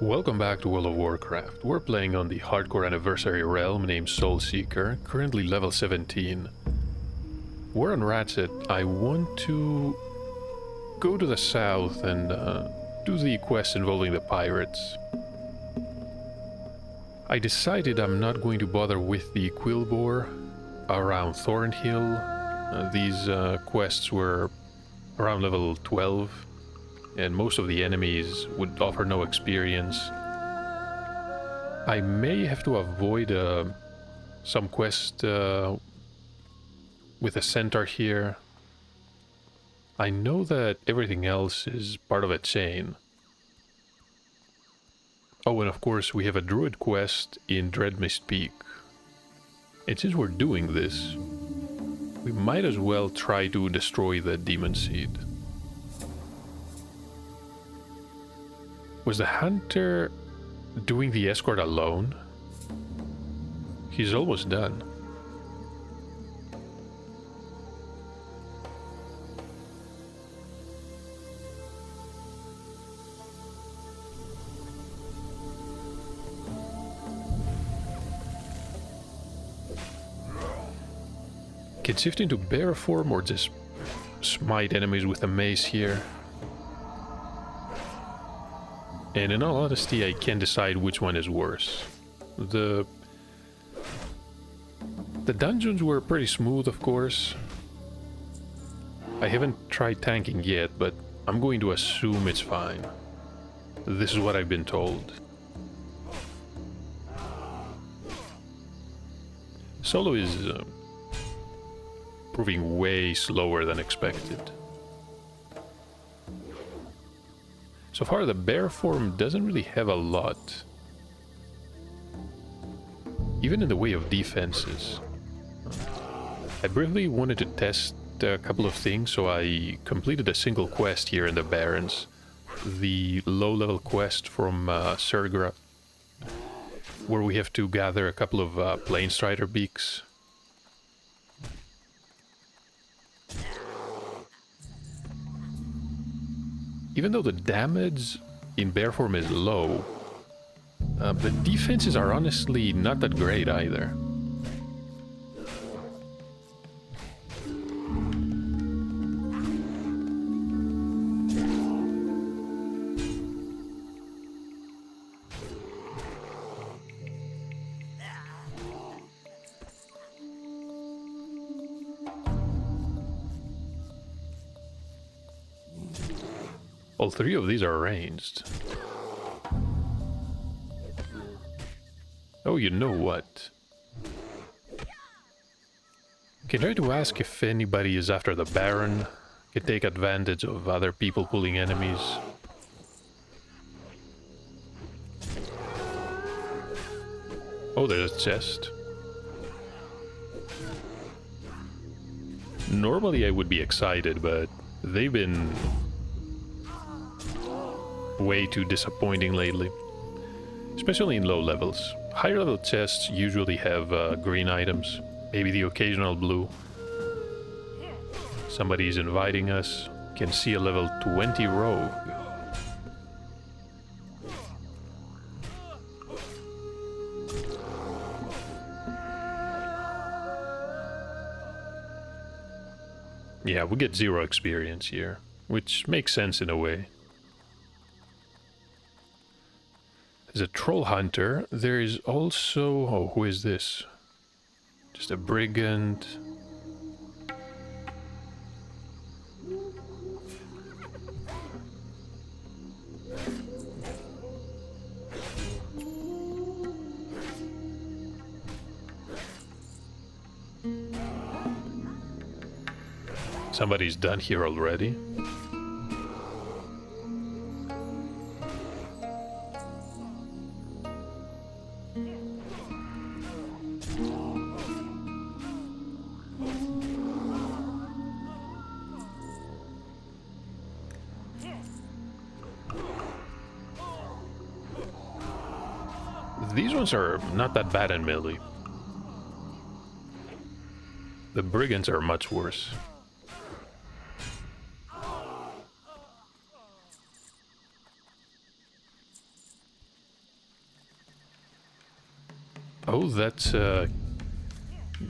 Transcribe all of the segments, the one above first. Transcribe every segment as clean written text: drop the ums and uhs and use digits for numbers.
Welcome back to World of Warcraft. We're playing on the hardcore anniversary realm named Soulseeker, currently level 17. We're on Ratchet. I want to go to the south and do the quest involving the pirates. I decided I'm not going to bother with the Quillbore around Thornhill. These quests were around level 12. And most of the enemies would offer no experience. I may have to avoid some quest with a centaur here. I know that everything else is part of a chain. Oh, and of course we have a druid quest in Dreadmist Peak. And since we're doing this, we might as well try to destroy the demon seed. Was the hunter doing the escort alone? He's almost done. Can shift into bear form or just smite enemies with a mace here? And in all honesty, I can't decide which one is worse. The dungeons were pretty smooth, of course. I haven't tried tanking yet, but I'm going to assume it's fine. This is what I've been told. Solo is proving way slower than expected. So far, the bear form doesn't really have a lot. Even in the way of defenses. I briefly wanted to test a couple of things, so I completed a single quest here in the Barrens. The low-level quest from Sergra, where we have to gather a couple of Planestrider beaks. Even though the damage in bear form is low, the defenses are honestly not that great either. All three of these are ranged. Oh, you know what? Can try to ask if anybody is after the Baron. Can take advantage of other people pulling enemies. Oh, there's a chest. Normally I would be excited, but they've been way too disappointing lately, especially in low levels. Higher level chests usually have green items, maybe the occasional blue. Somebody's inviting us. Can see a level 20 rogue. Yeah, we get 0 experience here, which makes sense in a way. There's a troll hunter. There is also... Oh, who is this? Just a brigand. Somebody's done here already. These ones are not that bad in melee. The brigands are much worse. Oh, that's... do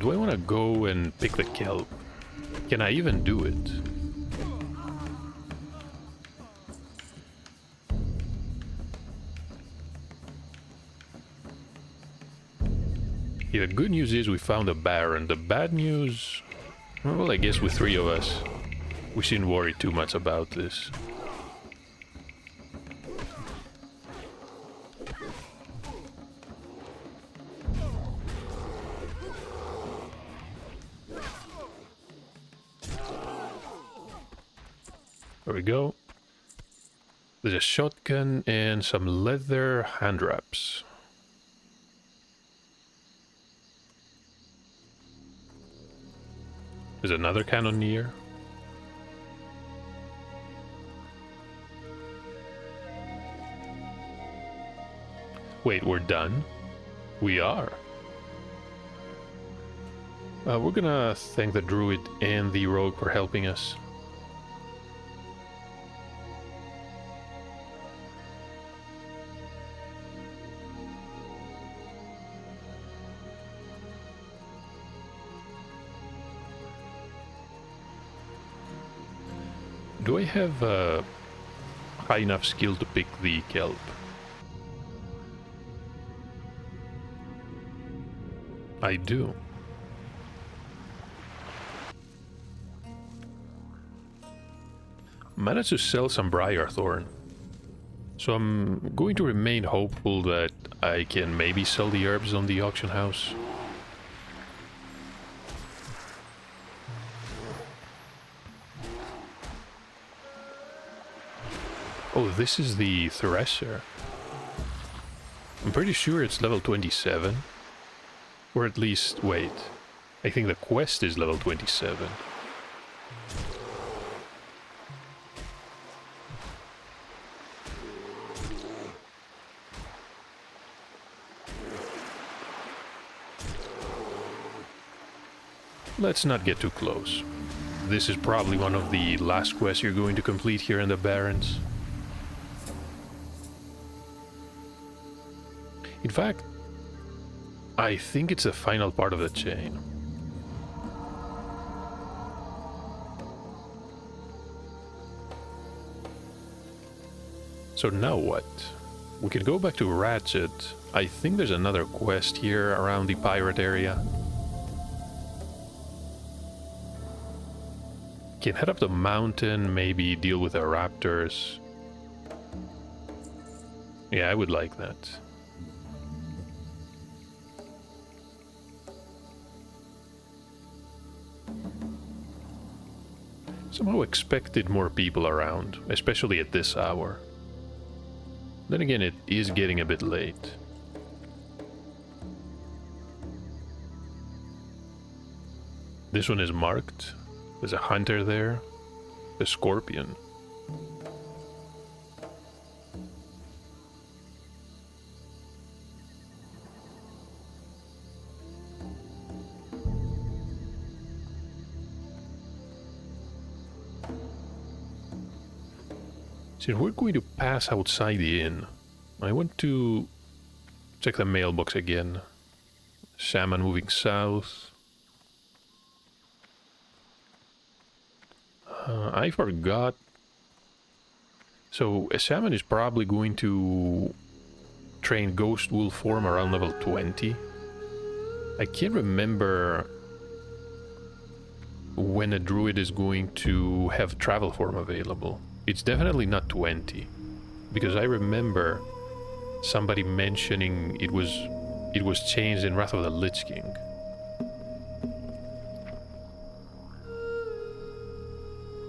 I want to go and pick the kelp? Can I even do it? Yeah, the good news is we found a baron. The bad news... Well, I guess with 3 of us, we shouldn't worry too much about this. There we go. There's a shotgun and some leather hand wraps. There's another cannoneer. Wait, we're done? We are. We're gonna thank the druid and the rogue for helping us. Do I have high enough skill to pick the kelp? I do. Managed to sell some briar thorn. So I'm going to remain hopeful that I can maybe sell the herbs on the auction house. Oh, this is the Thresher. I'm pretty sure it's level 27. Or at least, wait. I think the quest is level 27. Let's not get too close. This is probably one of the last quests you're going to complete here in the Barrens. In fact, I think it's the final part of the chain. So now what? We could go back to Ratchet. I think there's another quest here around the pirate area. Can head up the mountain, maybe deal with the raptors. Yeah, I would like that. Somehow expected more people around, especially at this hour. Then again, it is getting a bit late. This one is marked. There's a hunter there. The scorpion. So we're going to pass outside the inn. I want to check the mailbox again. Shaman moving south. I forgot. So a shaman is probably going to train ghost wolf form around level 20. I can't remember when a druid is going to have travel form available. It's definitely not 20, because I remember somebody mentioning it was changed in Wrath of the Lich King.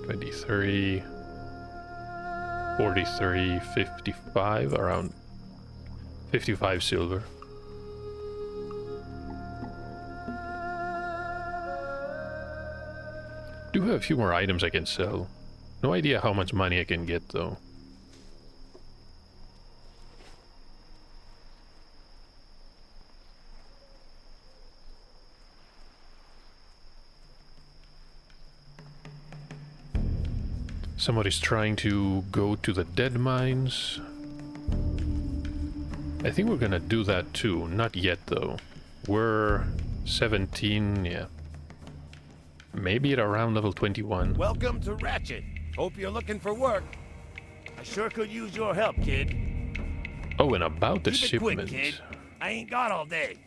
$23, $43, $55, around 55 silver. Do have a few more items I can sell. No idea how much money I can get though. Somebody's trying to go to the dead mines. I think we're gonna do that too. Not yet though. We're 17, yeah. Maybe at around level 21. Welcome to Ratchet. Hope you're looking for work. I sure could use your help, kid. Oh, and about the Keep it shipment. quick, kid. I ain't got all day.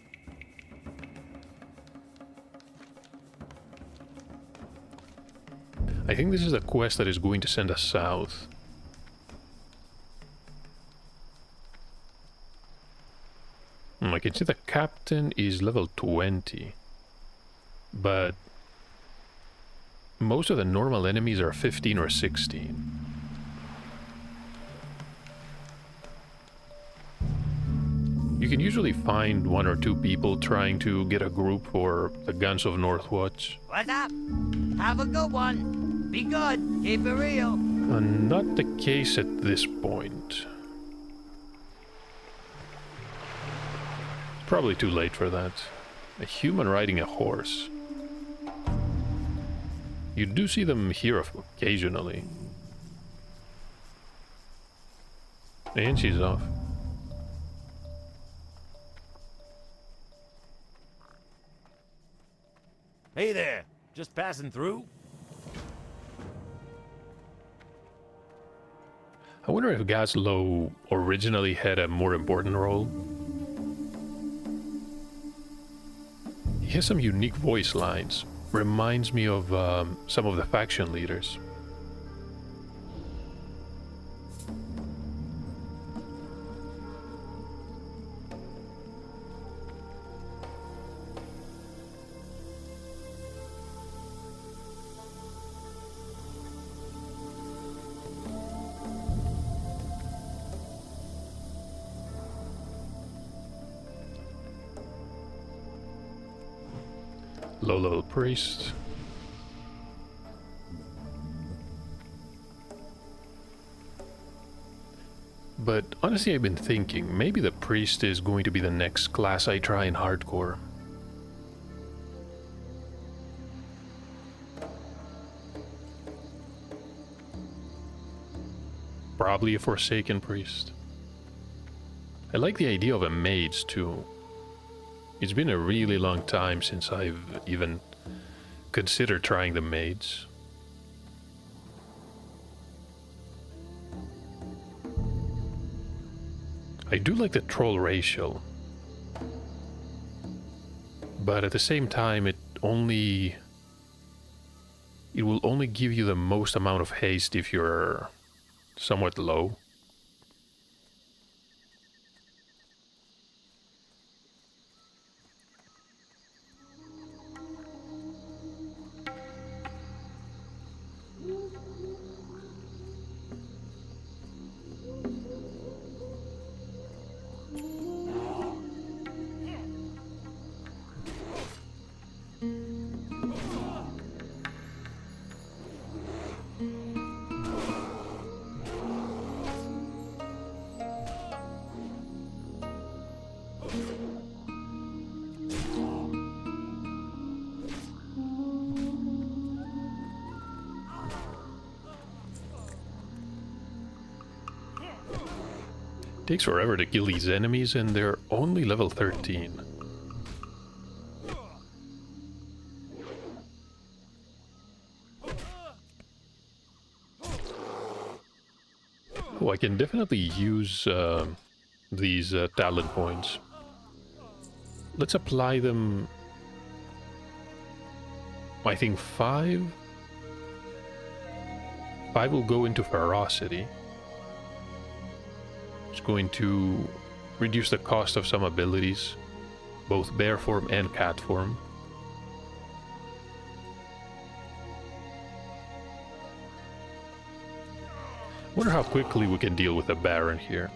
I think this is a quest that is going to send us south. I can see the captain is level 20. But most of the normal enemies are 15 or 16. You can usually find one or two people trying to get a group for the Guns of Northwatch. What's up? Have a good one. Be good. Keep it real. Not the case at this point. Probably too late for that. A human riding a horse. You do see them here occasionally. And she's off. Hey there. Just passing through? I wonder if Gaslow originally had a more important role. He has some unique voice lines. Reminds me of some of the faction leaders. Low-level priest. But honestly, I've been thinking, maybe the priest is going to be the next class I try in hardcore. Probably a Forsaken priest. I like the idea of a mage too. It's been a really long time since I've even considered trying the mage. I do like the troll racial, but at the same time it will only give you the most amount of haste if you're somewhat low. Takes forever to kill these enemies and they're only level 13. Oh, I can definitely use these talent points. Let's apply them. I think 5 will go into ferocity. It's going to reduce the cost of some abilities, both bear form and cat form. Wonder how quickly we can deal with a Baron here.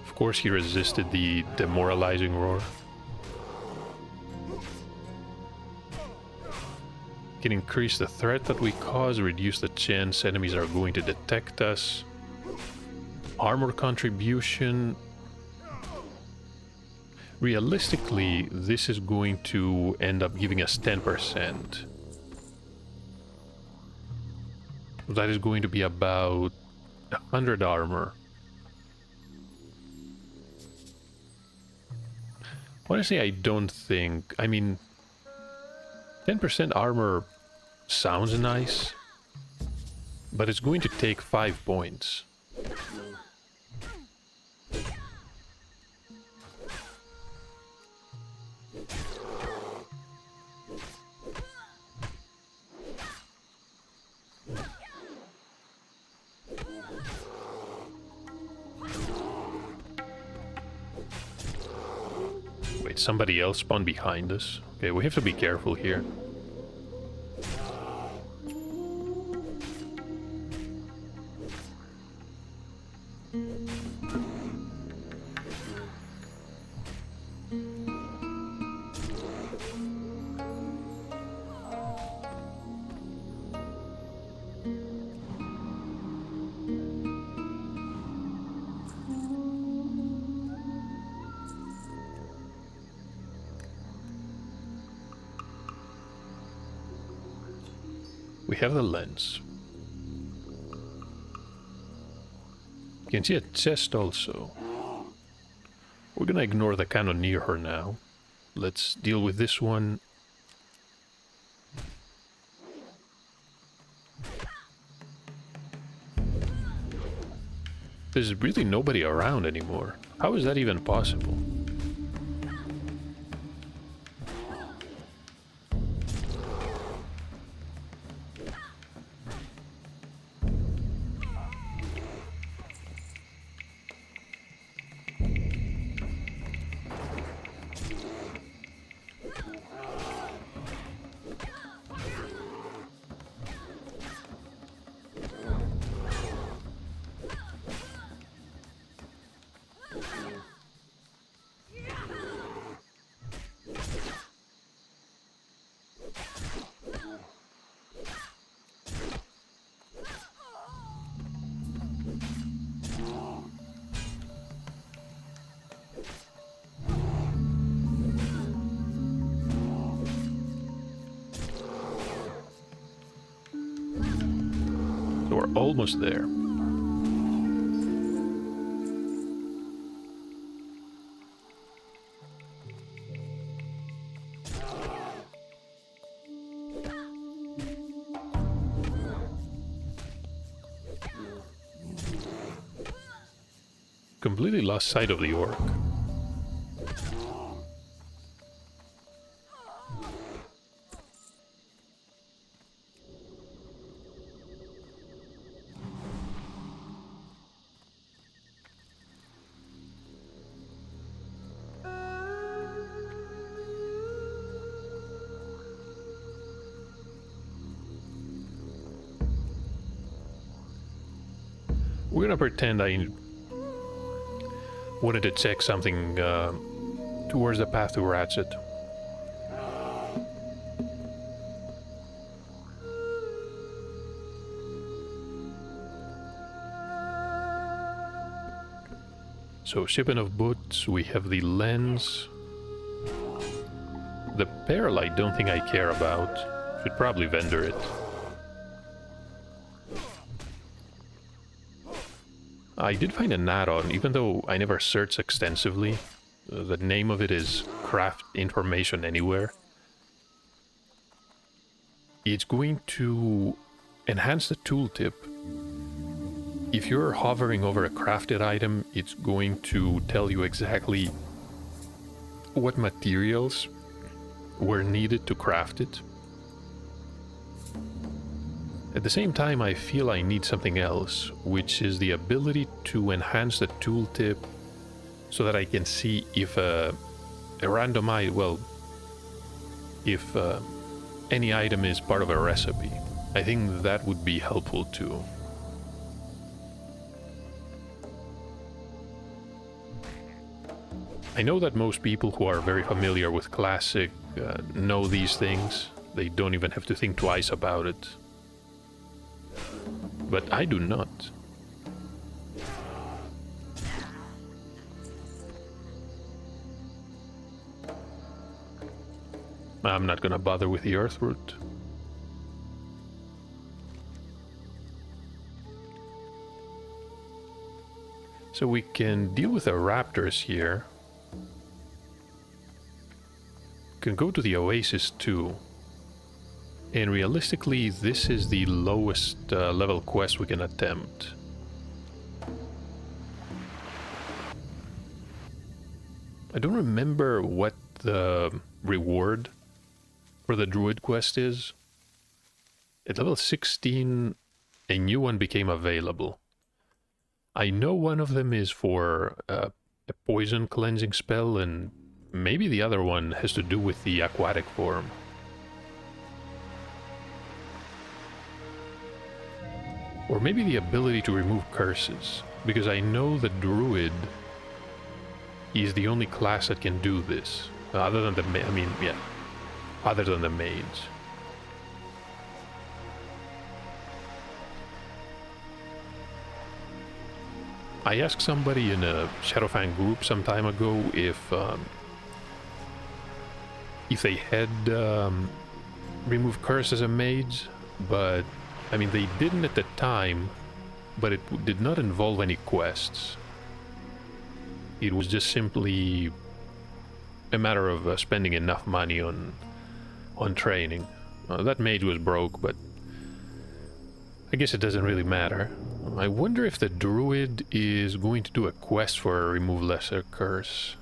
Of course, he resisted the demoralizing roar. Can increase the threat that we cause, reduce the chance enemies are going to detect us. Armor contribution. Realistically, this is going to end up giving us 10%. That is going to be about 100 armor. Honestly, I don't think... I mean, 10% armor sounds nice, but it's going to take 5 points. Wait, somebody else spawned behind us? Okay, we have to be careful here. We have the lens. You can see a chest also. We're gonna ignore the cannoneer for now. Let's deal with this one. There's really nobody around anymore. How is that even possible? So we're almost there. Completely lost sight of the orc. We're gonna pretend I wanted to check something towards the path to Ratchet. So, shipping of boots, we have the lens. The peril I don't think I care about. Should probably vendor it. I did find an add-on, even though I never searched extensively. The name of it is Craft Information Anywhere. It's going to enhance the tooltip. If you're hovering over a crafted item, it's going to tell you exactly what materials were needed to craft it. At the same time, I feel I need something else, which is the ability to enhance the tooltip so that I can see if a random item, well, if any item is part of a recipe. I think that would be helpful too. I know that most people who are very familiar with Classic know these things. They don't even have to think twice about it. But I do not. I'm not gonna bother with the earth root. So we can deal with the raptors here. can go to the Oasis too. And realistically, this is the lowest level quest we can attempt. I don't remember what the reward for the Druid quest is. At level 16, a new one became available. I know one of them is for a poison cleansing spell, and maybe the other one has to do with the aquatic form. Or maybe the ability to remove curses, because I know the Druid is the only class that can do this, other than the other than the mage. I asked somebody in a Shadowfang group some time ago if they had removed curse as a mage, but I mean they didn't at the time, but it did not involve any quests. It was just simply a matter of spending enough money on training. That mage was broke, but I guess it doesn't really matter. I wonder if the Druid is going to do a quest for Remove Lesser Curse.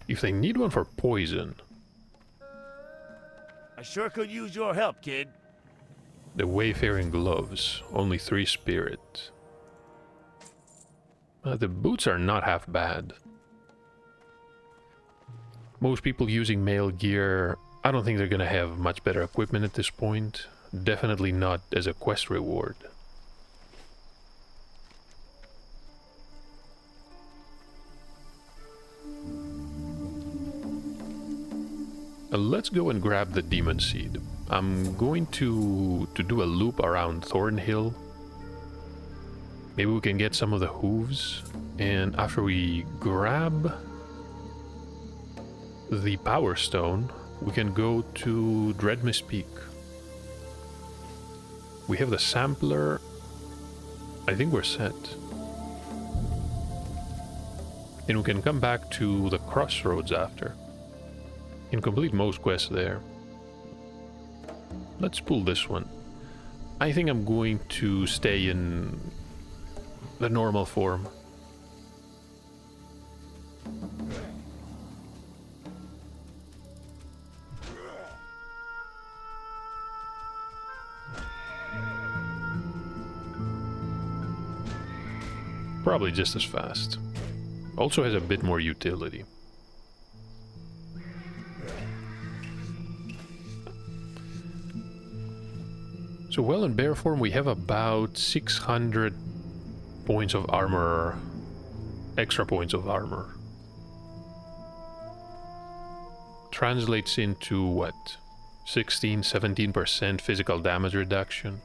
If they need one for poison. I sure could use your help, kid. The Wayfaring Gloves, only 3 spirit. The boots are not half bad. Most people using male gear, I don't think they're gonna have much better equipment at this point. Definitely not as a quest reward. Let's go and grab the Demon Seed. I'm going to do a loop around Thornhill. Maybe we can get some of the hooves, and after we grab the Power Stone, we can go to Dreadmist Peak. We have the sampler. I think we're set. And we can come back to the Crossroads after and complete most quests there. Let's pull this one. I think I'm going to stay in the normal form. Probably just as fast. Also has a bit more utility. So well, in bear form we have about 600 points of armor, extra points of armor. Translates into what? 16-17% physical damage reduction.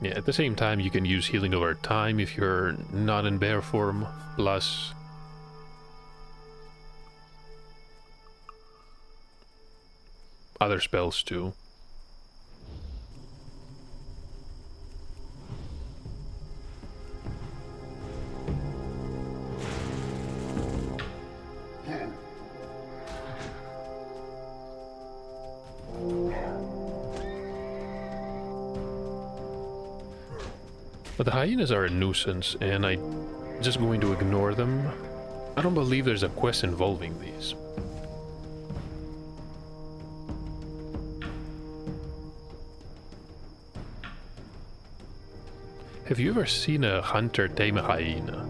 Yeah, at the same time you can use healing over time if you're not in bear form, plus other spells too. But the hyenas are a nuisance, and I'm just going to ignore them. I don't believe there's a quest involving these. Have you ever seen a hunter tame a hyena?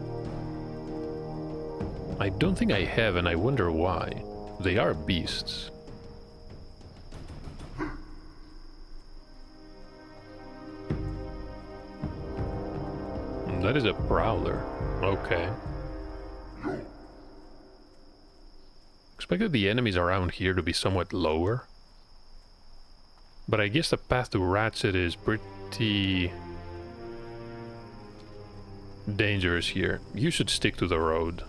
I don't think I have, and I wonder why. They are beasts. That is a prowler. Okay. Expected the enemies around here to be somewhat lower. But I guess the path to Ratchet is pretty dangerous here. You should stick to the road.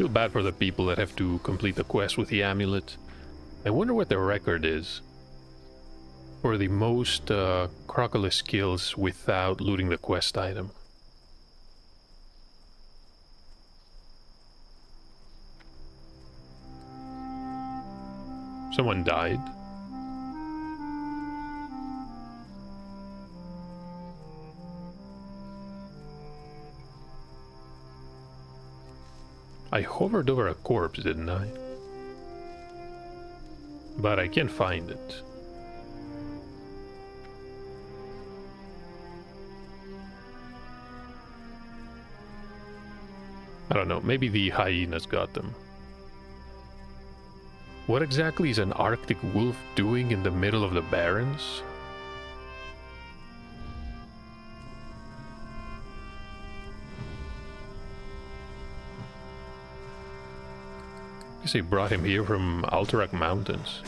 Feel bad for the people that have to complete the quest with the amulet. I wonder what the record is for the most Crocolis kills without looting the quest item. Someone died. I hovered over a corpse, didn't I? But I can't find it. I don't know, maybe the hyenas got them. What exactly is an Arctic wolf doing in the middle of the Barrens? I guess they brought him here from Alterac Mountains.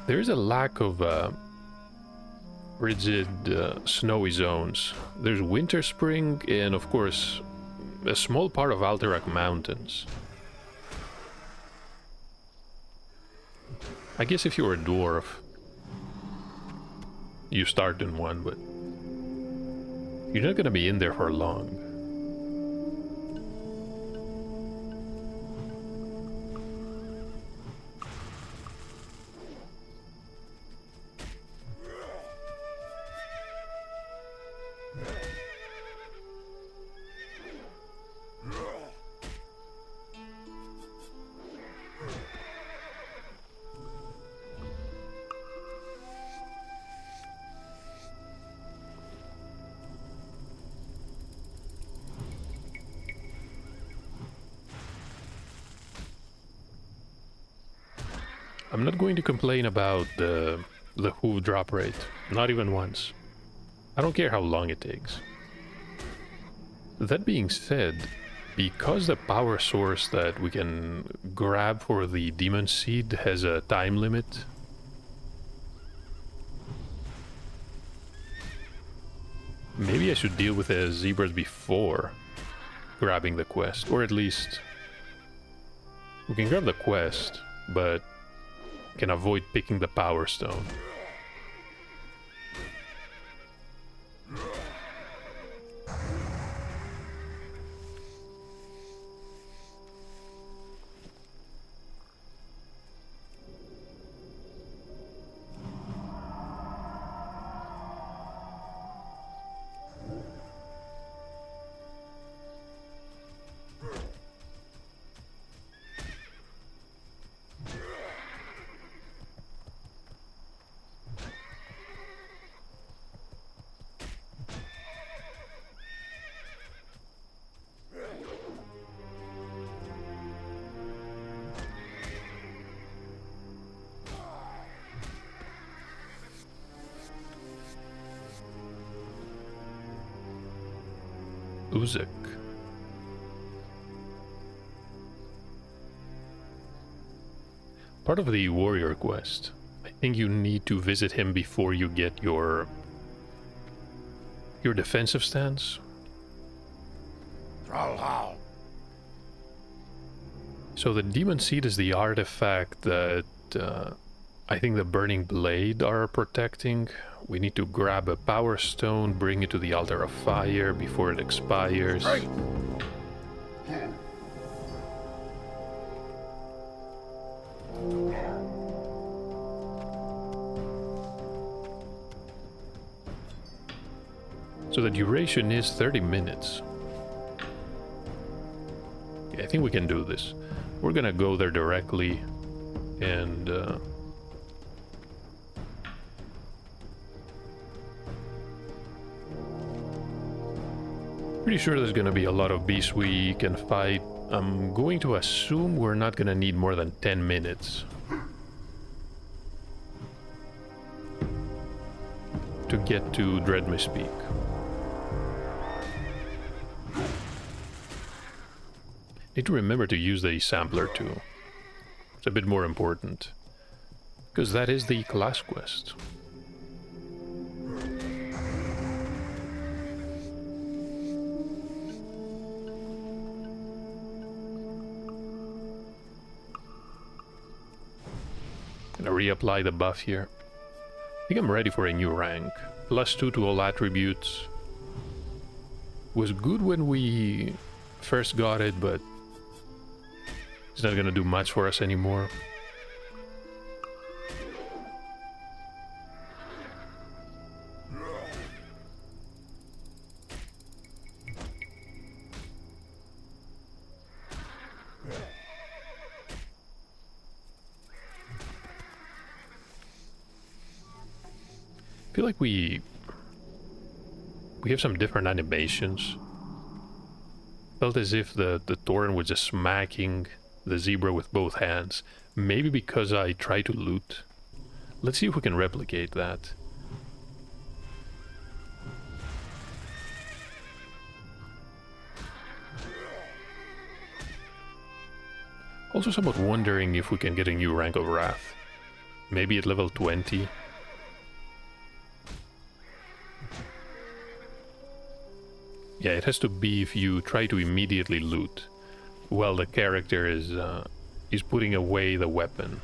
There's a lack of rigid snowy zones. There's Winter Spring and of course a small part of Alterac Mountains. I guess if you're a dwarf, you start in one, but you're not gonna be in there for long. I'm not going to complain about the hoof drop rate, not even once. I don't care how long it takes. That being said, because the power source that we can grab for the demon seed has a time limit, maybe I should deal with the zebras before grabbing the quest, or at least we can grab the quest, but can avoid picking the power stone. Uzek. Part of the warrior quest. I think you need to visit him before you get your defensive stance. So the demon seed is the artifact that I think the burning blade are protecting. We need to grab a power stone, bring it to the altar of fire before it expires. Right. So the duration is 30 minutes. Yeah, I think we can do this. We're gonna go there directly and pretty sure there's gonna be a lot of beasts we can fight. I'm going to assume we're not gonna need more than 10 minutes to get to Dreadmist Peak. Need to remember to use the sampler too. It's a bit more important, because that is the class quest. reapply the buff here. I think I'm ready for a new rank. +2 to all attributes. Was good when we first got it, but it's not gonna do much for us anymore. I feel like we have some different animations. Felt as if the Tauren was just smacking the zebra with both hands. Maybe because I try to loot. Let's see if we can replicate that. Also somewhat wondering if we can get a new rank of Wrath. Maybe at level 20. Yeah, it has to be if you try to immediately loot while the character is putting away the weapon.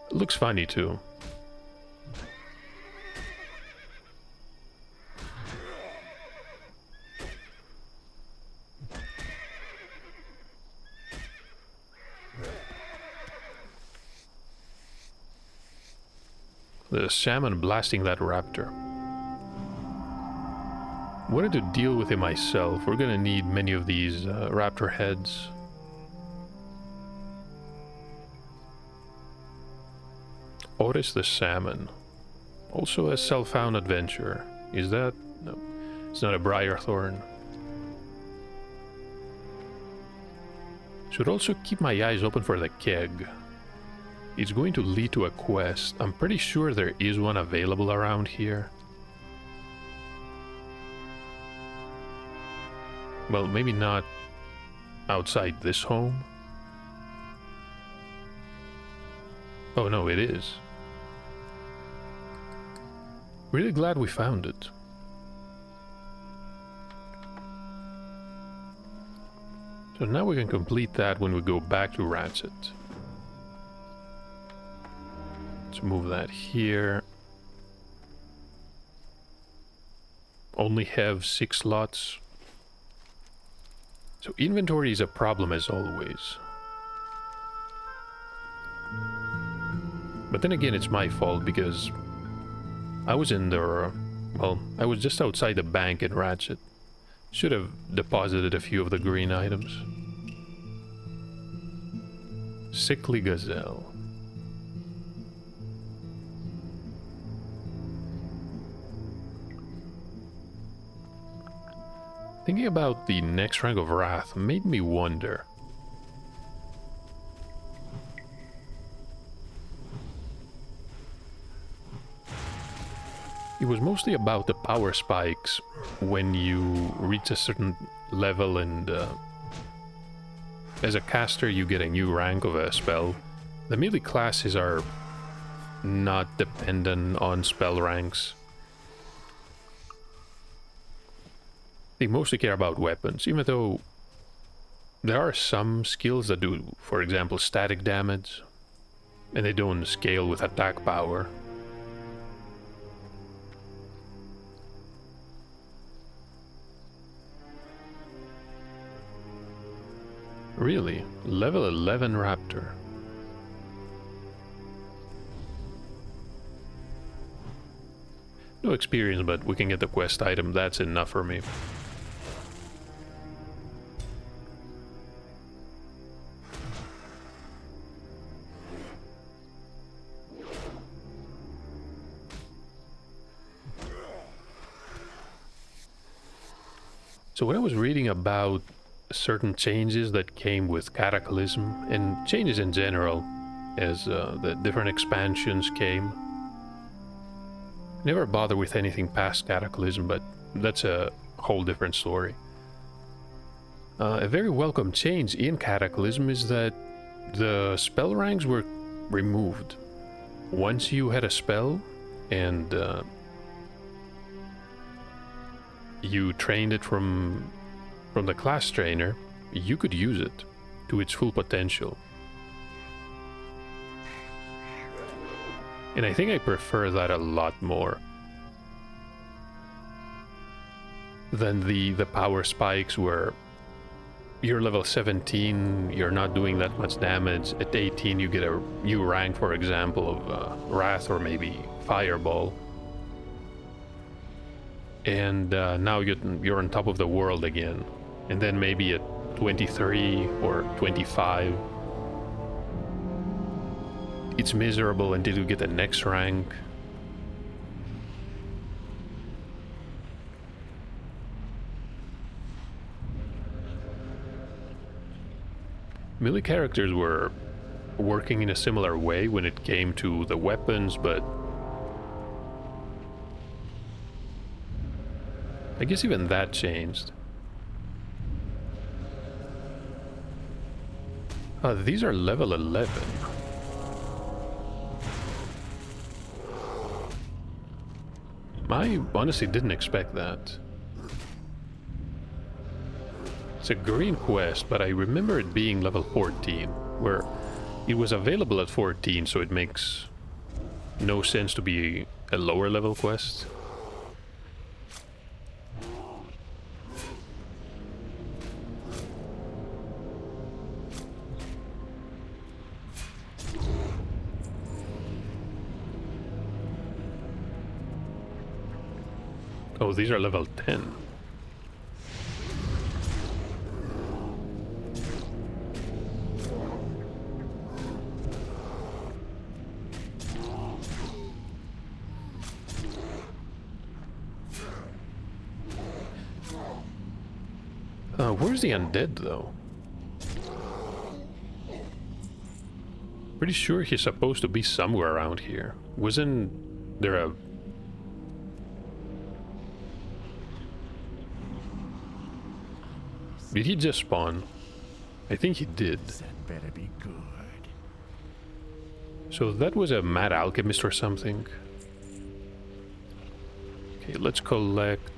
Looks funny too. The salmon blasting that raptor. Wanted to deal with it myself. We're gonna need many of these raptor heads. Otis the salmon. Also a self-found adventurer. Is that... no. It's not a Briarthorn. Should also keep my eyes open for the keg. It's going to lead to a quest. I'm pretty sure there is one available around here. Well, maybe not outside this home. Oh no, it is. Really glad we found it. So now we can complete that when we go back to Ratchet. Let's move that here. Only have 6 slots. So inventory is a problem as always. But then again, it's my fault because I was in there, well, I was just outside the bank at Ratchet. Should have deposited a few of the green items. Sickly Gazelle. Thinking about the next rank of Wrath made me wonder. It was mostly about the power spikes when you reach a certain level and as a caster you get a new rank of a spell. The melee classes are not dependent on spell ranks. They mostly care about weapons, even though there are some skills that do, for example, static damage, and they don't scale with attack power. Really? Level 11 Raptor. No experience, but we can get the quest item, that's enough for me. So when I was reading about certain changes that came with Cataclysm, and changes in general, as the different expansions came, never bothered with anything past Cataclysm, but that's a whole different story. A very welcome change in Cataclysm is that the spell ranks were removed. Once you had a spell and you trained it from the class trainer, you could use it to its full potential. And I think I prefer that a lot more than the power spikes where you're level 17, you're not doing that much damage. At 18 you get a new rank, for example, of Wrath or maybe Fireball. And now you're on top of the world again. And then maybe at 23 or 25, it's miserable until you get the next rank. Melee characters were working in a similar way when it came to the weapons, but I guess even that changed. These are level 11. I honestly didn't expect that. It's a green quest, but I remember it being level 14, where it was available at 14, so it makes no sense to be a lower level quest. Oh, these are level 10. Where's the undead, though? Pretty sure he's supposed to be somewhere around here. Wasn't there a... Did he just spawn? I think he did. That better be good. So that was a mad alchemist or something. Okay, let's collect...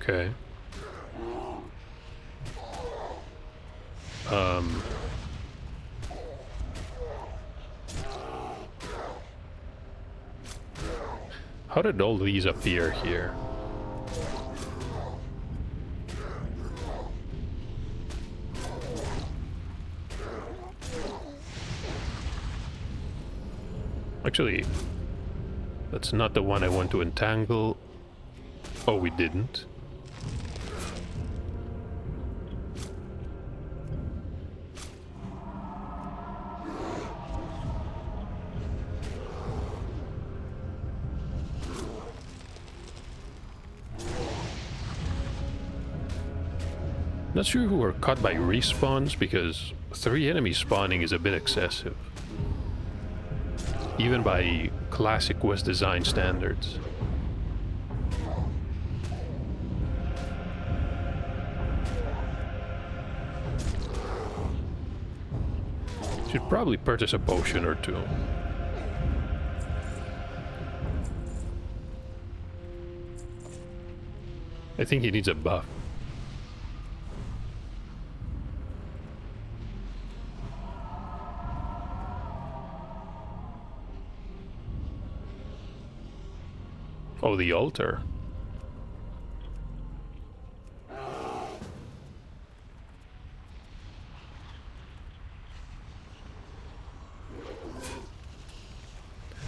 Okay. How did all these appear here? Actually, that's not the one I want to entangle. Oh, we didn't. Not sure who were caught by respawns, because 3 enemies spawning is a bit excessive. Even by classic quest design standards. Should probably purchase a potion or two. I think he needs a buff. Oh, the altar.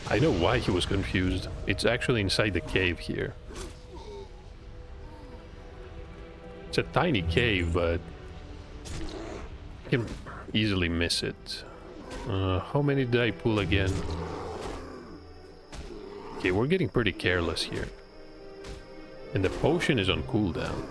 I know why he was confused. It's actually inside the cave here. It's a tiny cave, but you can easily miss it. How many did I pull again? Okay, we're getting pretty careless here. And the potion is on cooldown.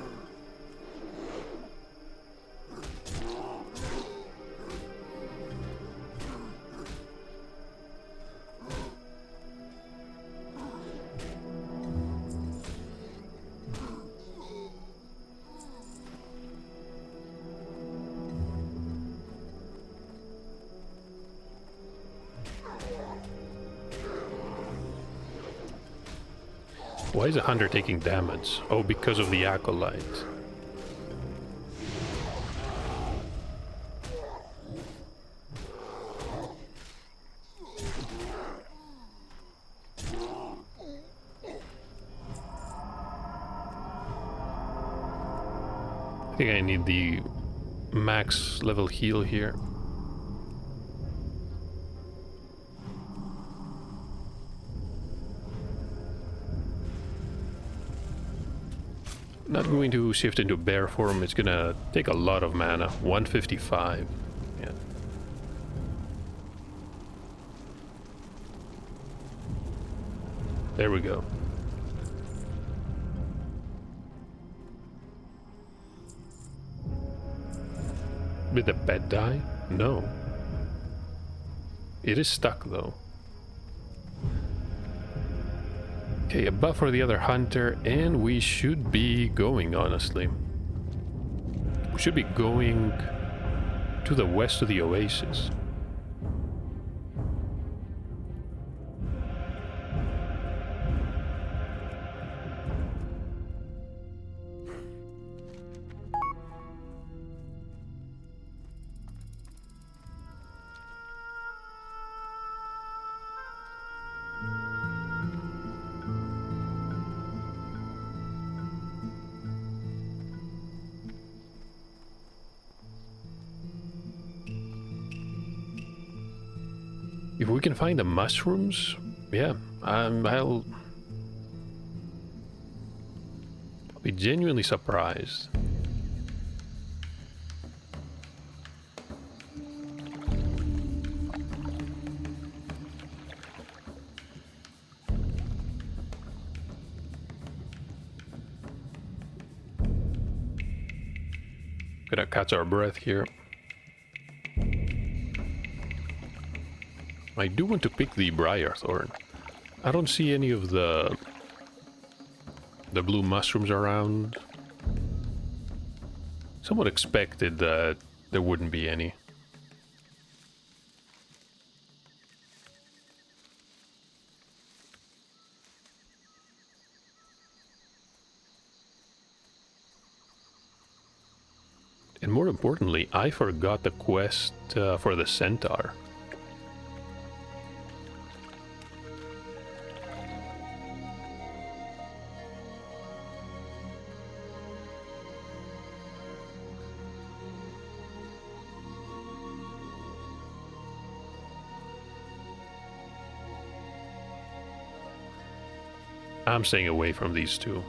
Why is a hunter taking damage? Oh, because of the acolyte. I think I need the max level heal here. Not going to shift into bear form, it's gonna take a lot of mana. 155. Yeah. There we go. Did the pet die? No. It is stuck though. Okay, a buff for the other hunter, and we should be going, honestly. We should be going to the west of the oasis. If we can find the mushrooms, yeah, I'll be genuinely surprised. Gonna catch our breath here. I do want to pick the Briarthorn. I don't see any of the blue mushrooms around. Somewhat expected that there wouldn't be any. And more importantly, I forgot the quest for the centaur. I'm staying away from these two.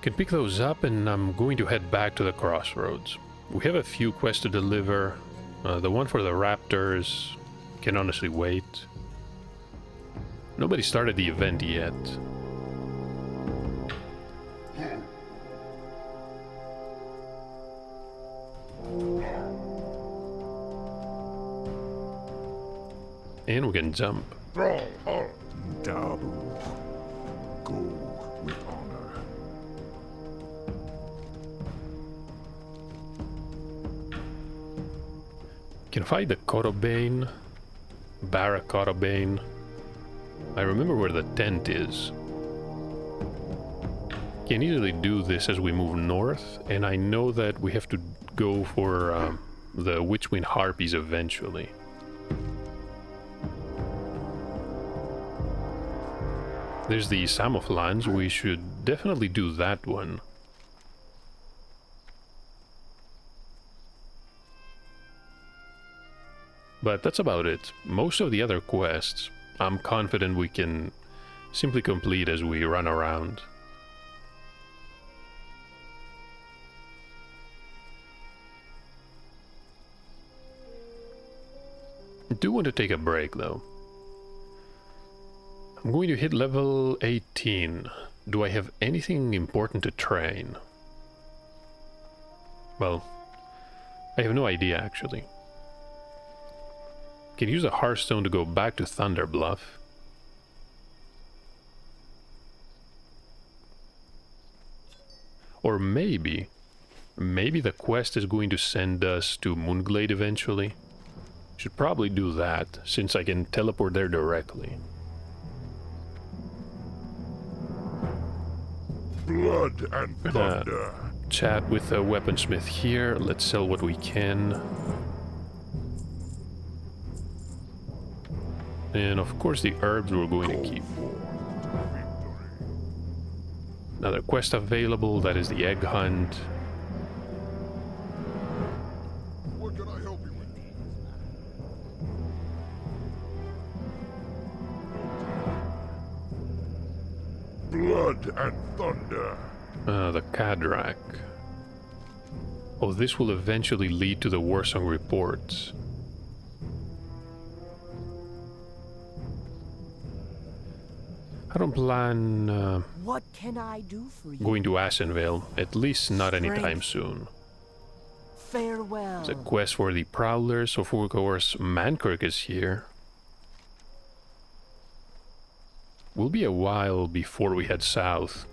Can pick those up and I'm going to head back to the crossroads. We have a few quests to deliver. The one for the raptors can honestly wait. Nobody started the event yet. And we can jump. Dabu, go with honor. Can fight the Cotobane, Barra Cotobane. I remember where the tent is. Can easily do this as we move north, and I know that we have to go for the Witchwind Harpies eventually. There's the Samoflans, we should definitely do that one. But that's about it. Most of the other quests, I'm confident we can simply complete as we run around. I do want to take a break though. I'm going to hit level 18. Do I have anything important to train? Well, I have no idea actually. Can use a Hearthstone to go back to Thunder Bluff. Or maybe the quest is going to send us to Moonglade eventually. Should probably do that, since I can teleport there directly. Blood and thunder. Chat with the weaponsmith here. Let's sell what we can. And of course the herbs we're going to keep. Another quest available, that is the egg hunt. What can I help you with? Blood and thunder. The Kadrak. Oh, this will eventually lead to the Warsong reports. I don't plan What can I do for you? going to Ashenvale, at least not anytime soon. Farewell. It's a quest for the Prowlers, of course Mankirk is here. Will be a while before we head south.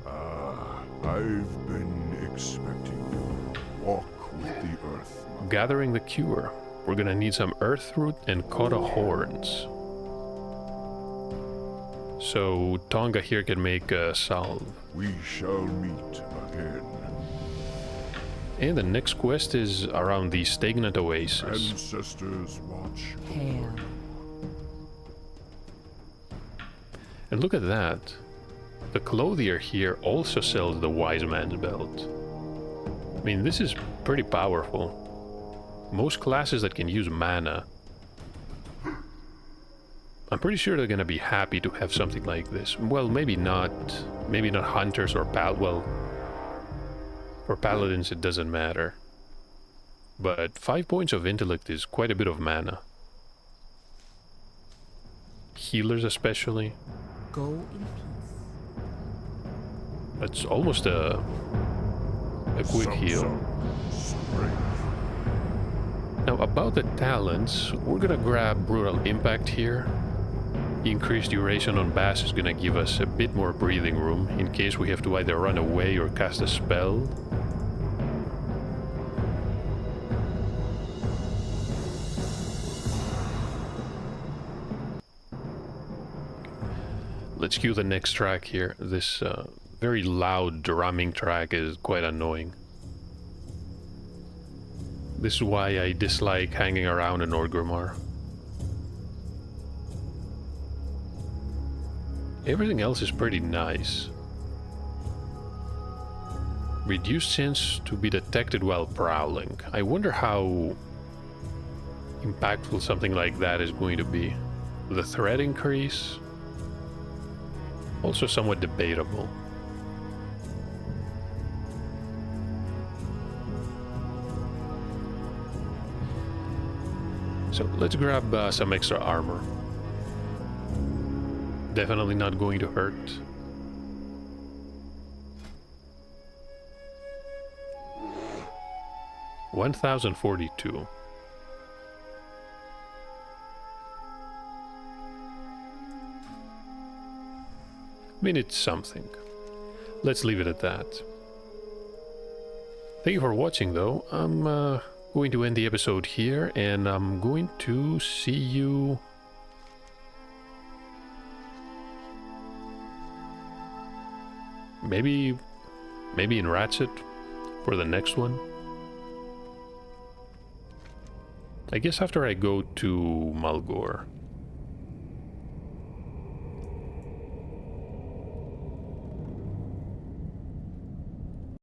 I've been expecting you. Walk with the earth. Gathering the cure. We're gonna need some earthroot and Kata horns. So Tonga here can make a salve. We shall meet again. And the next quest is around the stagnant oasis. Ancestors watch. Hail. And look at that. The clothier here also sells the wise man's belt. I mean, this is pretty powerful. Most classes that can use mana, I'm pretty sure they're gonna be happy to have something like this. Well, maybe not hunters or for paladins it doesn't matter. But 5 points of intellect is quite a bit of mana. Healers especially. Go in peace. That's almost a quick heal. Now about the talents, we're gonna grab Brutal Impact here. Increased duration on Bass is gonna give us a bit more breathing room in case we have to either run away or cast a spell. Let's cue the next track here. This very loud drumming track is quite annoying. This is why I dislike hanging around in Orgrimmar. Everything else is pretty nice. Reduced sense to be detected while prowling. I wonder how impactful something like that is going to be. The threat increase, also somewhat debatable. So let's grab some extra armor. Definitely not going to hurt. $1,042. I mean, it's something. Let's leave it at that. Thank you for watching, though. I'm going to end the episode here, and I'm going to see you maybe in Ratchet for the next one. I guess after I go to Mulgore.